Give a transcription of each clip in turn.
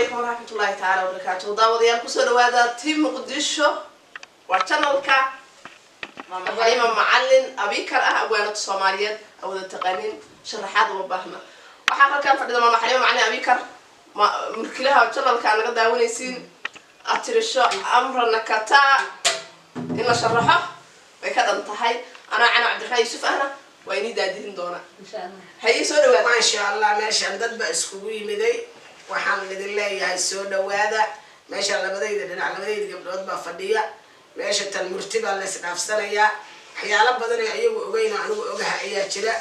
عليكم ورحمة الله تعالى وبركاته. داوديال كسر هذا تيم مقدشة وشانل كا ماما حليمة معلن أبي كره أبونا الصوماليات أو التقنين شرحات وبهنا وحاجة كان فرد ماما حليمة معلن أبي كره من كلها وشانل كان قد داوني سين أترشة أمر نكتا إن شرحه وكذا انتهي أنا عبد الرحمن يوسف أنا وإني دادين دونا إن شاء الله. هي سودة ما شاء الله ماشي عندك بأسكوي مدي وحمد لله يا سودة وهذا ما شاء الله بدينا على بدينا قبل أطبع فدية ماشي المرتبة اللي سنفسنا يا حيالا بدنا أيوة وبينا عنو وجه أيها كذا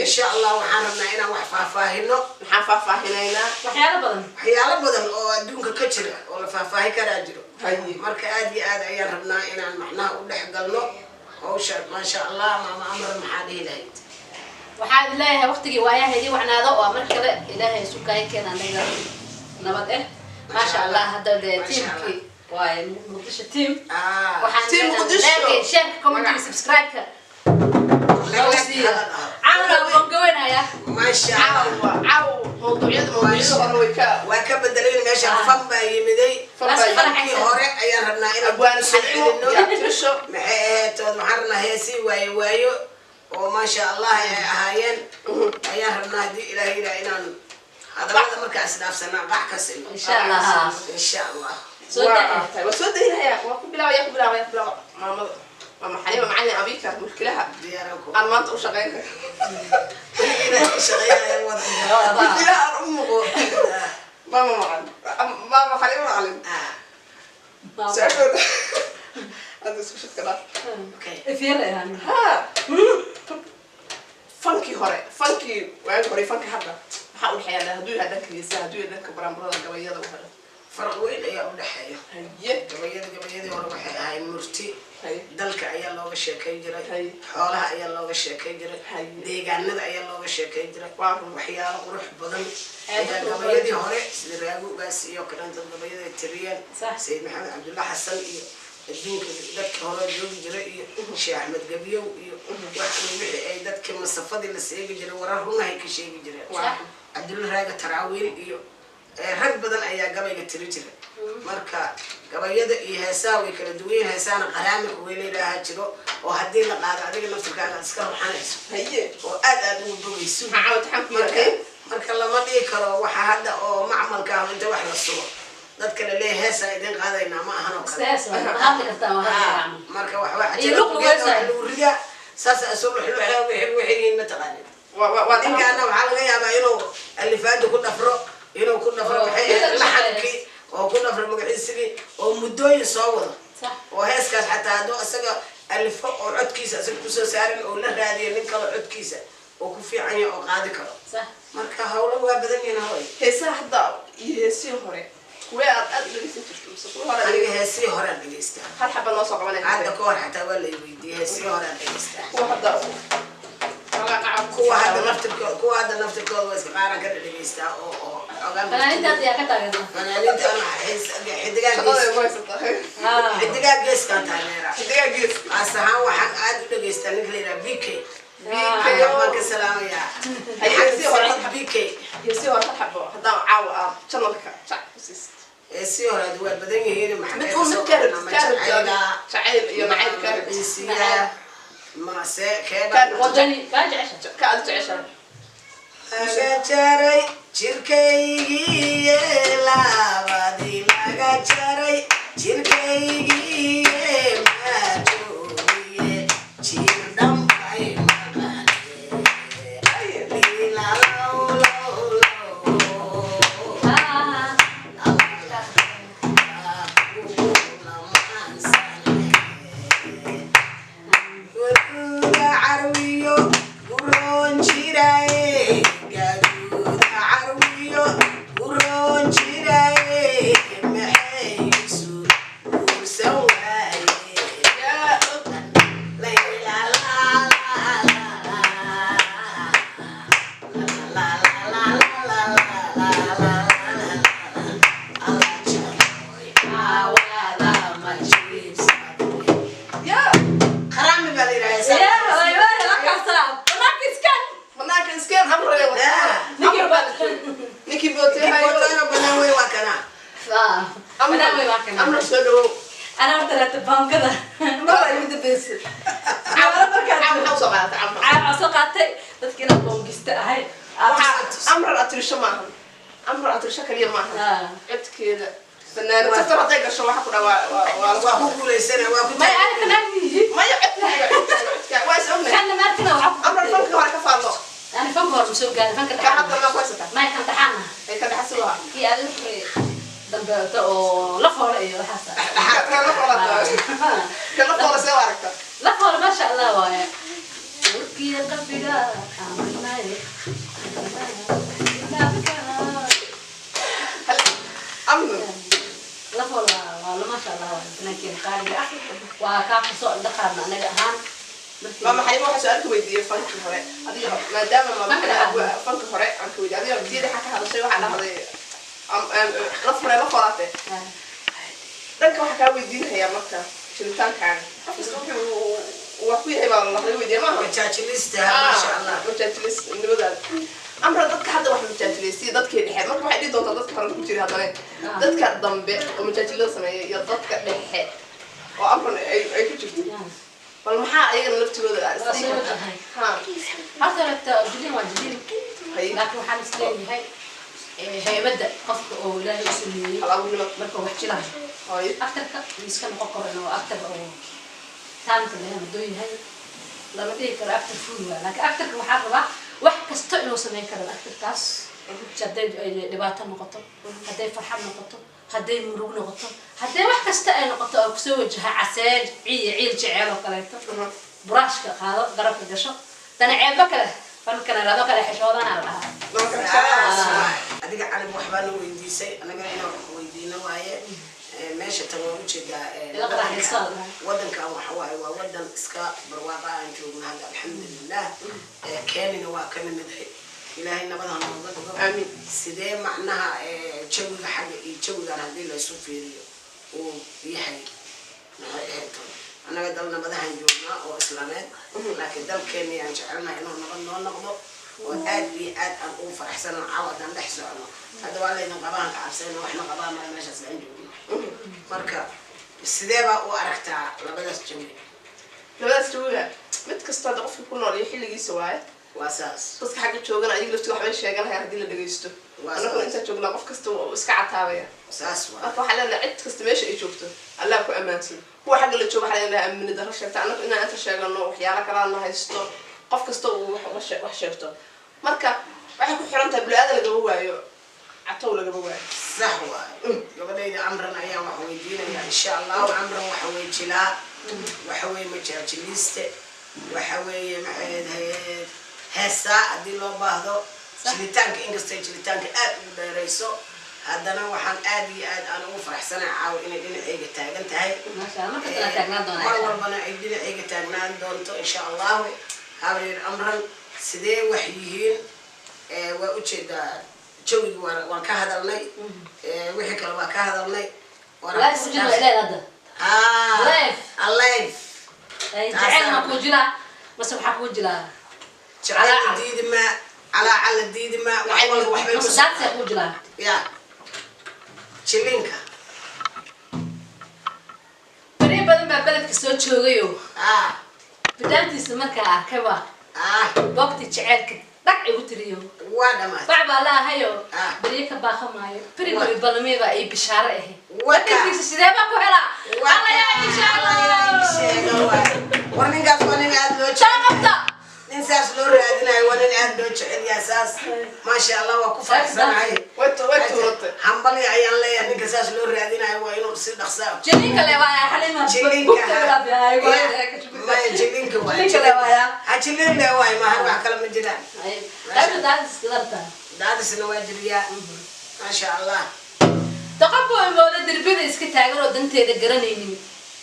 إن شاء الله وحرمنا هنا وحفافاهنا حفافاهنا حيالا بدن أو دونك كتير ولا فافاه كراجلو هاي مرك آدي أيها ربنا هنا محنا ودحقلنا وشر ما شاء الله ما أمر محادي لهيد وحاد الله وقتي وياه هدي وحنا ذو أمر كذا إلهي سكاي كنا نبغى ما شاء الله هذا التيم كي واي مقدش التيم وحنا تيم مقدش شير كومنت سبسكرايب عاونا بنقولنا يا ما شاء الله عاو موضوعية هرويكا وكبدلين ماشي فم يمدي فم هوري أيها ربنا هنا أبوان سليمو يعتشو تود محرنا هيسي وايو وما شاء الله هاين أيها ربنا دي إلهي لإنان هذا مركز نفسنا قاع كسل إن شاء الله إن شاء الله وسود هنا يا وكبلا ماما حليمة معلم أبيك مشكلها دياركم أنا ما أنت وشغالك شغالة يا وضع مشكلة أمك ماما حليمة معلم سأقول هذا سوشت كذا فيلا يعني ها فانكي فانكي وين هوري فانكي حبة حاول حياة هدوي هذاك يسا هدوي هذاك برامبرا قوية وهذا فرق وين يا أبو دحية هي قبيلة وروح هاي مرتي dalka ayaa looga sheekay jiray xoolaha ayaa looga sheekay jiray deegaanada ayaa looga sheekay jiray waxyaalo qurux badan gabayadii hore sida raagugaas iyo kadanta gabayada tiriyeen Sayyid Maxamed Cabdulla Xasan iyo adduunka dadka hore joogi jiray iyo Sheekh Ahmed Gabiyow iyo wixii ay dadka masafadii la seegi jiray warar runahay ka sheegi jireen Cabdulla Raaga Taraawiil iyo rag badan ayaa gabayga tiri jiray marka gabayada iyo heesaha way kala duwan heesana qaraamik way leedahay jiro oo hadii la qaado adiga naftirkaaga iska ruxanayso haye oo aad ugu bogayso maxaad xamkii marka lama dhigi karo waxa hadda oo macmalka ah inta wax la sugo dadka la leeyahay heesa idin qaadayna ma ahan oo kale marka wax lagu rida saas asoo wixii ma taqaanid waa dinkaana waxa laga yaabaa inuu alifaadu ku dhafro inuu ku dhafro waxay laxadkii oo ku dhafro magaciisii oo muddooyin soo wada oo heeskaas xataa hadoo asaga alifo oo codkiisa asaga ku soo saarin oo la raadiyo nin kale codkiisa oo ku fiican yahay oo qaadi karo marka hawlo waa badan yihiin hooy heesaha hadda iyo heesii hore kuwee aad dhageysan jirtay aniga heesii hore dhageysta hal xabba noo soo qabanay hadda ka hor xataa waa la weydiiyay heesii hore dhageysta kuwa hadda kuwa hadda naftirkooda waa iska qaaran ka dhageystaa oo فنانين يا كتاجنا فنانين أنا حس حدقة جيس كانت عليها حدقة جيس أصلاً واحد عاد جيس تاني كليرا بيكي بيكي ما كسلام يا هي سيورة بيكي يسيورة حبوا هذا عاو شنو لك السيورة دوال بدين هي محمد بتقول شعير يا معين كارب إنسية ما كان وطني كان عشان Lagacaray jirkaygii laabadi lagacaray jirkaygii maatuuye jirdambay Today أمر سلو أنا أرتلت بانكذا ما يبدأ بس عم حوصقات عم حوصقاتي تذكرنا بانكست هاي أمر أتريش معهم أمر أتريش كليا معهم قد كذا فنان تفتح هذيك الشواحة كنا وأقول لي سنة وأقول ما يعرف نادي ما يعرف واسمنا كان ما كنا وعف أمر فنك ولا كفالله أنا فنك مسوق أنا فنك كحد ما كويسة ما يكن تحنا كان حسوها هي ألف دم أو لفور إيه حسن كان لفور سوارك لفور ما شاء الله وايا وكي قبيلة عملنا أمن لفور والله ما شاء الله وايا لكن قارئ وكان سوء دخلنا أنا جهان ماما حليمة واحد سؤالك ويدي فنك هراء هذه ما دام ماما فنك هراء عنك ويدي هذه جديدة حكى هذا الشيء واحد هذا لفراته دنك waxa ka weydiinaya marka shiritaankan afkiisa wuxuu yahay baa la weydiiyay ma aha jaajilista ma sha Allah jaajilist nibada amra dadka hadda wax jaajilisi dadka dhexe marka waxay dhigi doontaa dadka hore ku jira hadana dadka dambe oo jaajilada sameeyay iyo dadka dhexe oo amran ay ku jirto bal maxaa ayaga laftigooda ha hadda la jilin waa jilin laakiin waxaan isleeyahay هيبدأ قفك أو لا يسمي مركو وحشلها أكتر كيسكن ققر إنه أكتر أو ثاني اللي هم دوين هاي لما تيجي كر أكتر فلوة لكن أكتر كمحربة واحد كستئنه سمين كر أكتر كاس شديد لبعضها نقطة هدي فرحة نقطة هدي مروق نقطة هدي واحد كستئن نقطة أو كسوجها عساج عيل جعل وكلاته براش هذا قرب الجشة تنا عيب بكره فممكن أنا بكره حشودنا على أديك على محبان ويديسي أنا قاعد أنا ويدينا وياه ماشي تمام وشجع ودن كان وحواي وودن إسكا برواقع نجوم هذا الحمد لله كان نوا كان مدحي إلهي نبضها نوضد آمين سيدي معناها تشوي حاجة تشوي على هذه السوفيري ويحيي أنا قدرنا نبضها نجومنا وإسلامات لكن دل كان يعني شعرنا إنه نقض وآدي أن أوفر أحسن عوض أن نحسن هذا ولا إنه قبان كعبسين وإحنا قبان ما ماشي سبعين جوي مركب السدابة وأركتها لبدأت جوي لبدأت جوي متكستاد قف يكون عليه حل يجي سواء وأساس بس حاجة شوقنا أجي لفتو حبيش شيء قالها هدي اللي جيستو أنا كنت أنت شوقنا قف كستو إسكعتها ويا أساس أطلع حلا عد كستماش أي شوفته الله يكون أمانتي هو حاجة اللي تشوف حلا إنه من درجة تاعنا إن أنت شيء قالنا وحيالك الله هيستو قف كستو وحشرته marka waxay ku xiran tahay bulshada laga waayo catow laga waayo sax waa gabadhayda amran ayaa wax weydiinaya insha Allah amran waxa way jilaa waxa way majaajiliste waxa way maxay heesa hadii loo baahdo jilitaanka inkastoo jilitaanka aad u dheerayso haddana waxaan aad iyo aad aan ugu faraxsanahay caaw inay dhinacayga taagan tahay mar walbana ay dhinacayga taagnaan doonto insha Allah habreer amran sidee wax yihiin waa u jeedaa jawiga waan ka hadalnay wixii kale waa ka hadalnay لا يسجل إلى هذا live live جعلنا كوجلا مسح كوجلا جعل الديد ما على الديد ما وحول وحبل بس ذات كوجلا يا شلينكا بري بدن بلد كسو جوغيو بدانتي سمركا كبا وقت جعلك دق igu tiriyo waa dhamaad bacba la hayo bariika baaqa maayo bari balmeeba ay bishaaro ah wakiisa sidee baa ku hela alla ya insha Allah warningaas wanin aad loo jecel ninsaas loo raadinayo wanin aad loo jecel yasaas ma sha Allah waa ku faraxsanahay wato hambali ayaan leeyahay ninka saas loo raadinayo waa inuu si dhaqso jilinka leeyahay xalima ما يجيلينك واي جيلينك لا وايا هجيلين لا واي ما هو كلام مجران لا دادس كلامتا دادس نواجريا ما شاء الله تقبل المولد دربيدا iska taagan oo danteeda garanaynin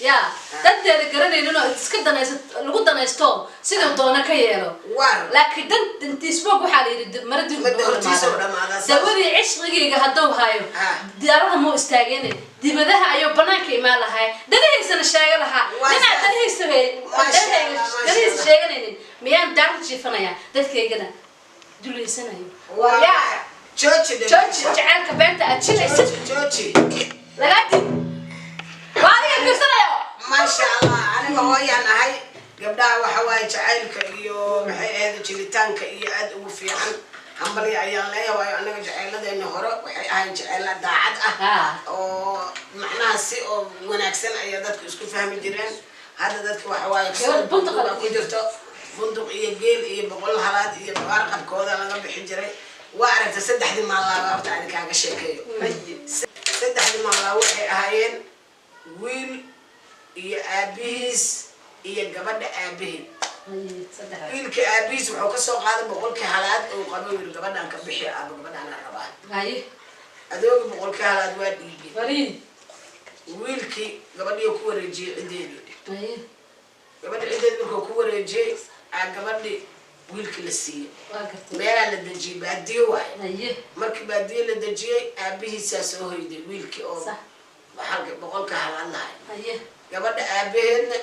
ya danteeda garanaynin oo iska lagu danaysto sidoo doona ka yeelo laakiin dantiisba waxa la yiri maradi dawadi cishqigeyga haduu hayo diyaarada mo istaageen dibadaha ayo banaanka imaan lahay dadaheysana sheega laha inaa dadaheysana sheeganaynin miyaan daarad jiifanaya dadkeygana duleysanayo جوجي جعلك بنت أتشيل جوجي لقيت hooyaan ahay gabdhaha waxa waaye jacaylka iyo maxay ahayd jiritaanka iyo aad ugu fiican hambali ayaan leeyahay anaga jacayladeena hore waxay ahayn jacayla daacad ah oo macnaha si oo wanaagsan ay dadku isku fahmi jireen hadda dadku waxa waaye bunduq ku jirto bunduq iyo geel iyo boqol halaad iyo qarqabkooda laga bixin jiray waa aragtay saddexdii maalin horta aan kaaga sheekeeyo saddexdii maalin waxay ahaayeen wiil iyo aabihiis iyo gabadha aabaheed wiilka aabihiis wuxuu ka soo qaaday boqolkii halaad oo qabo wiil gabadhan ka bixi aaba gabadhan la rabaa adooga boqolkii halaad waa dhiibay wiilkii gabadhii ku wareejiyay cideedii gabadha cideed markuu ku wareejiyay gabadhii wiilkii la siiyay meelaa la dejiyay baadiyo waaye markii baadiyo la dejiyay aabihiisaa soo hoyday wiilkii oo halka boqolka halaad lahay gabadha aabaheedna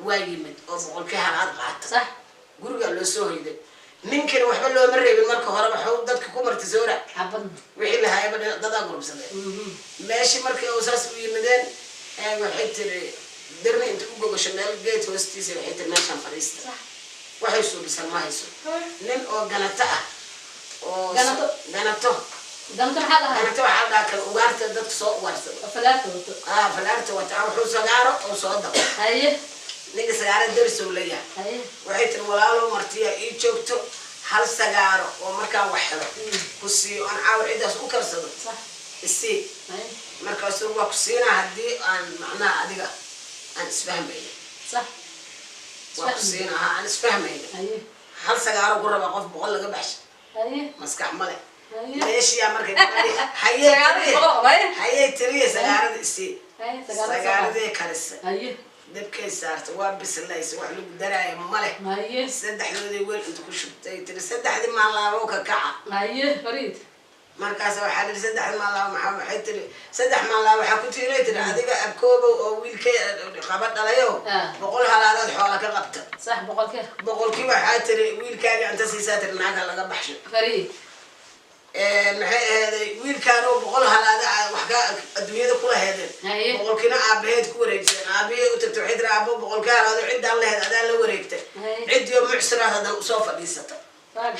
waa yimid oo boqolkii halaad qaata gurigaa loo soo hoyday ninkina waxba looma reebin marka hore waxuu dadka ku marti soora wixii lahaayaba dadaa gurubsadeen meeshii markii oo saas u yimideen waxay tiri dirna inta u gogasho meel geed hoostiisa waxay tiri meeshaan fadhiista waxay suubisan ma hayso nin oo ganato ah oo ganato ganato waxaa dhaha kan ugaarta dadka soo ugaarsada falaarta wata wuxuu sagaaro oo soo dabo ninka sagaaro darsow leeyahay waxay tiri walaalo martiya ii joogto hal sagaaro oo markaan wax helo ku siiyo aan caawa cidaas u karsado isii markaasuu waa ku siinaa haddii aan macnaha adiga aan isfahmayno waa ku siinaa aan isfahmayno hal sagaaro ku raba qof boqol laga baxsha maskax male meeshiyaa markay hayay tiriya sagaarada isii sagaaradii karisa dabkay saarta waa bislaysa wax lagu daraayo male saddexdoodii weel inta ku shubtay tiri saddexdii maalaabo ka kaca markaas waxaa tiri saddexdii maalaabo maxaa waxay tiri saddex maalaabo waxaa ku tiiray tiri adiga abkoobow oo wiilkay qaba dhalayo boqol halaadaad xoola ka qabta boqolkii waxaa tiri wiilkaaga inta siisaa tiri naaga laga baxsho maxay ahaday wiilkaanoo boqol halaada wax ka adduunyada kula heedeen boqolkiina aabaheed ku wareegsadeen aabahee u tagtay waxay tiri aabo boqolkii halaado ciddaan laheed adaa la wareegtay ciddii oo mucsiraad hadan usoo fadhiisata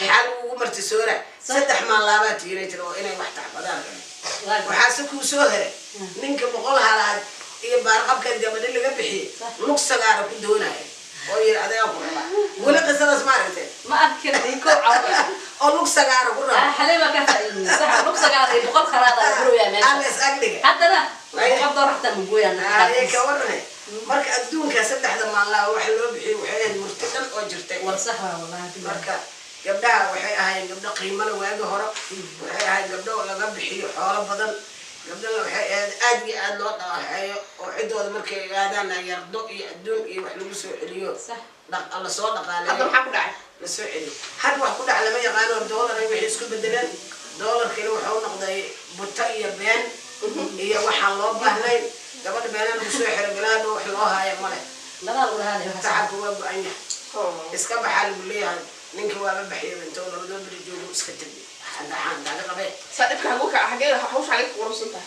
xaal ugu marti soora saddex maalaabaa tiiray tiri oo inay wax taxbadaan waxaase kuu soo heray ninka boqol halaad iyo baarqabkan gabadhi laga bixiyey lug sagaara ku doonaya oo yiri adagaa ku rabaa weli qisadaas ma aragtee ma arkin ko caawa oo lug sagaara ku rabaa xalima ka faa'iideysan sax lug sagaara iyo boqol kharaad ay buraya meesha alas agdiga haddana waxaa doorta mugoyana ay ka waranay marka adduunka saddexda maalin waxa loo bixiyay waxay ahayd murti dhan oo jirtay war sax waa wallahi marka gabdhaha waxay ahaayeen gabdho qiimo leh waagi hore waxay ahaayeen gabdho laga bixiyo xoolo badan gabdhaha waxay ahayd aad iyo aad loo dhaqaxeeyo oo ciddooda markay aadaan yardo iyo adduun iyo wax lagu soo celiyo la soo dhaqaaleeyo hadda maxaa ku dhacay la soo celiyo had wax ku dhac lama yaqaano doolar ay wixii isku bedeleen doolarkina wuxuu noqday buta iyo been iyo waxaan loo baahnayn gabadha beenaan ku soo xiro galaadho wax loo haayo male tacabka waa go-an yahay iska baxaa lagu leeyahay ninka waaba baxiyay intoo labadoo beri joogo iska tegi haddaxaan daaga qabee صدقك هقولك حاجة هحوش عليك ورصتها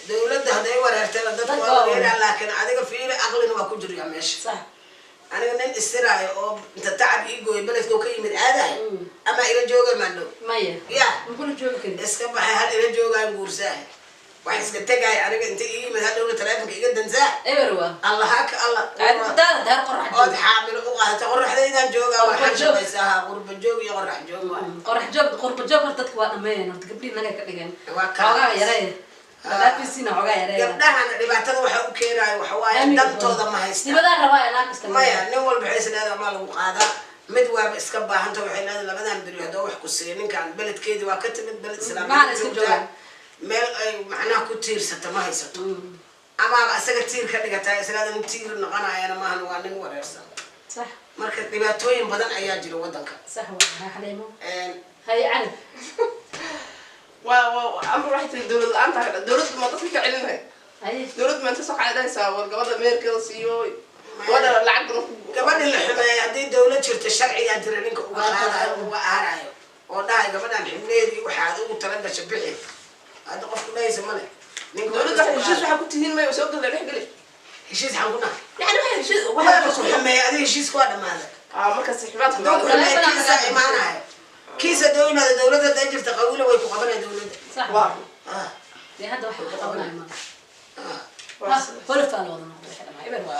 دولة هذي ورثة لدت ورثة لكن هذا في أغلى ما كنت جريء ماشي صح أنا من السراء أو أنت تعب إيجو يبلغ كوكي من هذا أما إلى جوجا منو مايا يا نقول جوجا كده إسكاب هل إلى جوجا نقولساه وحس كتجاي أنا أنت إيه من هذول تلافك إيه جدا إيوه الله هك الله ده قرح أود حامل وقعد تقرح إذا جوجا وحش بيسها قرب الجوج يقرح جوجا قرح جوج قرب جوج تتكوى أمان وتقبلين أنا كده عقا يا ريت لا في سنة عقا يا ريت قبلها اللي بعتذر وحوك كيرا وحواي دمتو ضم هيست دي بدأ رواية أنا كستمر ما يعني نقول بحيث إن هذا مال وقعدة مدوى إسكابا هنتو وحين هذا لبدأ بريو هذا وحكو السنين كان بلد كيدي وكتبت بلد سلام ما أنا سجوا مال معناه كتير ستة ما هي ستة أما أسرع كتير كذا كتير أسرع ده كتير نقنا أنا ما هنوانين ورثة صح مركز دباتوين بدن أياجر ودنك صح والله حليمو هاي عارف أمر واحد الدولة أنت الدولة ما تصلك علمها دولة ما تسوق على ده سوا والجواد أمريكا سيو ولا العقد قبل الحماية هذه دولة شرط الشرعية ترى وهذا وده قبل الحماية دي وحاده وتردد شبيه هذا قف كله يسمونه dowladda heshiis waxa ku tihiin may soo gal dhex gali heshiis xaquna yani waxa heshiis waxa ku xameeya adiga heshiis ku dhamaada marka saxiibaadku kiisa imaanaya kiisa dowladda dajirta qawila way ku qabanay dowladda صح dee hadda waxa ku qabanay ma holfaan wada noqday xidhan ibad waa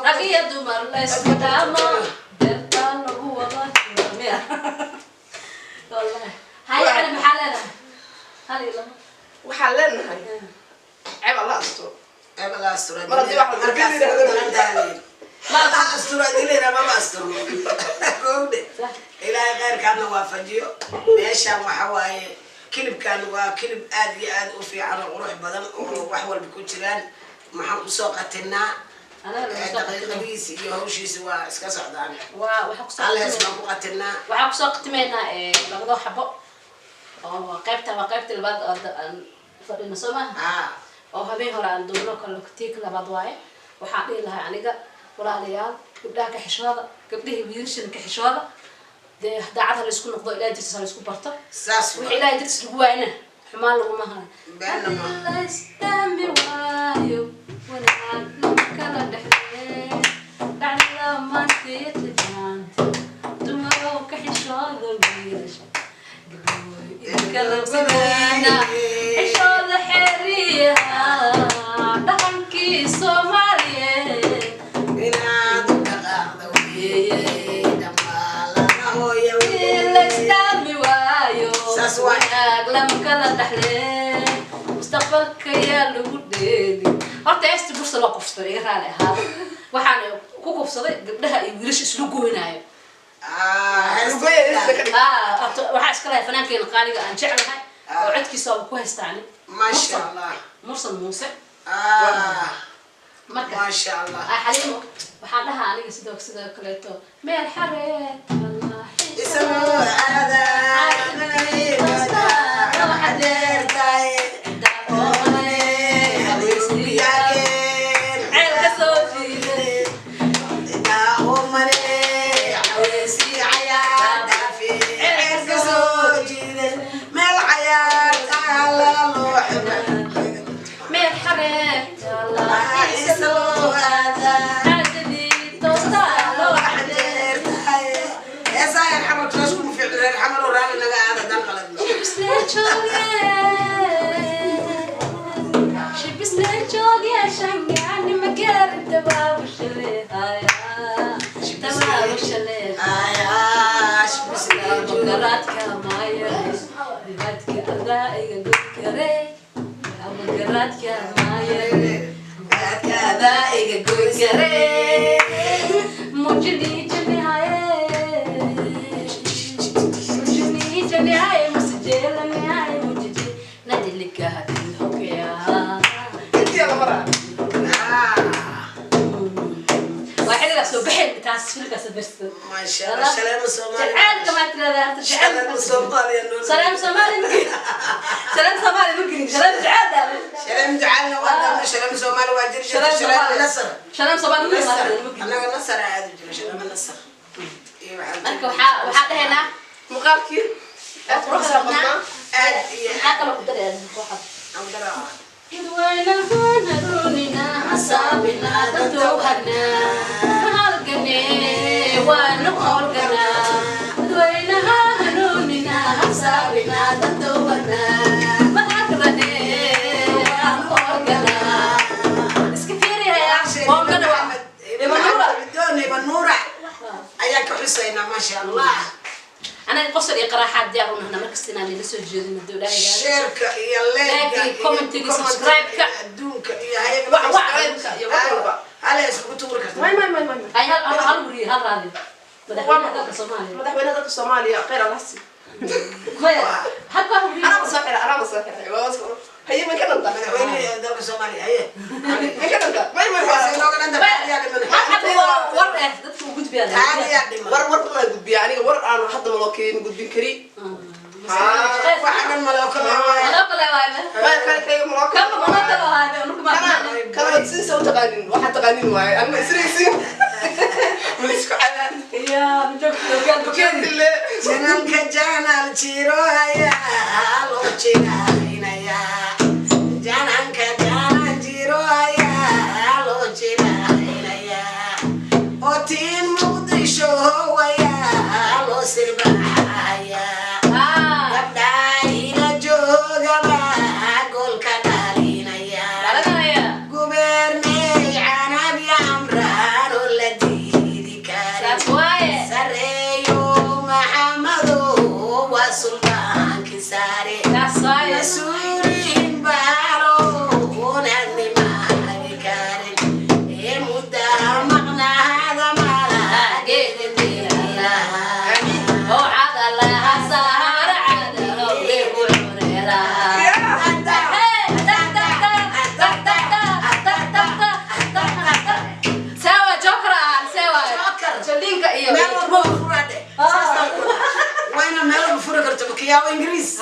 raqiya dumar la isku dhaamo dertaan lagu wada miya wallahi hay ana maxaa leedahay hali lama waxaa leenahay ceeb Allah asturo ceeb Allah asturo mar haddii wax ما أستر إلينا ما أستر قولي إلى غير كان وافجيو ماشى وحواي كلب كان وكلب آدي وفي على روح بدن وحول بكوتشران محمد سوقتنا أنا قبيس يهوشي سوا إسكاس عدان وحق الله اسمه قتلنا وحق سوقتنا لقضوا حبوا وقيبت البعض فرينا سما أو هذين هلا عندنا كل كتير لبعض واي وحقي لها عنيقة walaalayaal gabdhaha ka xishooda gabdhihii wiilashan ka xishooda dee daacad la isku noqdo ilaahay jirkiisa la isku barto saas wixii ilaahay jirkiisa lagu waayna xumaan lagu mahan la istambi waayo wanaag kala dhexee dhacdada maanteed maanta dumarow ka xishooda wiilasha kala wadaana xishooda xeriyaha dhaqankii Soomaaliyeed لما كلا دحلين مستقبلك يا لودي horta eesti bursa loo qofsado iga raali ahaa waxaan ku qofsaday gabdhaha iyo wiilasha islu gooynaayo waxaa iska lahay fanaankeen qaaliga aan jeclahay oo codkiisa ku haystaan maasha Allah mursal muuse marka maasha Allah xaliimo waxaan dhahaa aniga sidoo kaleeto meel xareed Allah ismo ada ما شاء الله سلام الصومالي كما ترى سلام الصومالي سلام صومالي ممكن سلام صومالي ممكن سلام دعاء سلام دعاء وادم سلام صومالي واجر سلام نصر سلام صومالي ممكن انا نصر عاد سلام نصر marka waxa dhahayna muqaalkii aad ku xisaabanaa aad waxa kale ku dareen waxa aan daraa idwayna hanarunina hasabina dadowhagna halgane waanu holgana idwayna hanarunina hasabina dadowhagna mahagrane waanu holgana iska fiiriya boongana waa ibnura ayaa ka xusayna ma sha Allah أنا قصر إقراحات ديارنا هنا مركز تنا اللي لسه جديد من الدولة هي شارك يا لايك كومنتي سبسكرايب كدونك يا هاي وعلى على اسمه تورك ما هاي هالوري هالرادي مدحونا الصومالي مدحونا ذاك الصومالي غير الحسي هكا هوري أنا مسافر هي من كندا مدحونا ذاك الصومالي هي من كندا ما ورقة دكتور قد بيها ور قد بيها يعني ور أنا حتى ملاكين قد بين كري واحد الملاك كانوا تسيسوا تغنين واحد تغنين معي أنا سريسين مليش كعلان يا نجوك بكين اللي جنان كجانا الشيرو هيا لو تشينا هنا يا جنان سلطان كساري يا صاير مسؤولين بالو ونعني ما كارن إيه مدة مغنى هذا ما قيد ديلا هو عاد الله سهر عاد ويقولون سوا جوكرا سوا جلينكا إيوه وين ميل بفرق كرتبك يا إنجليز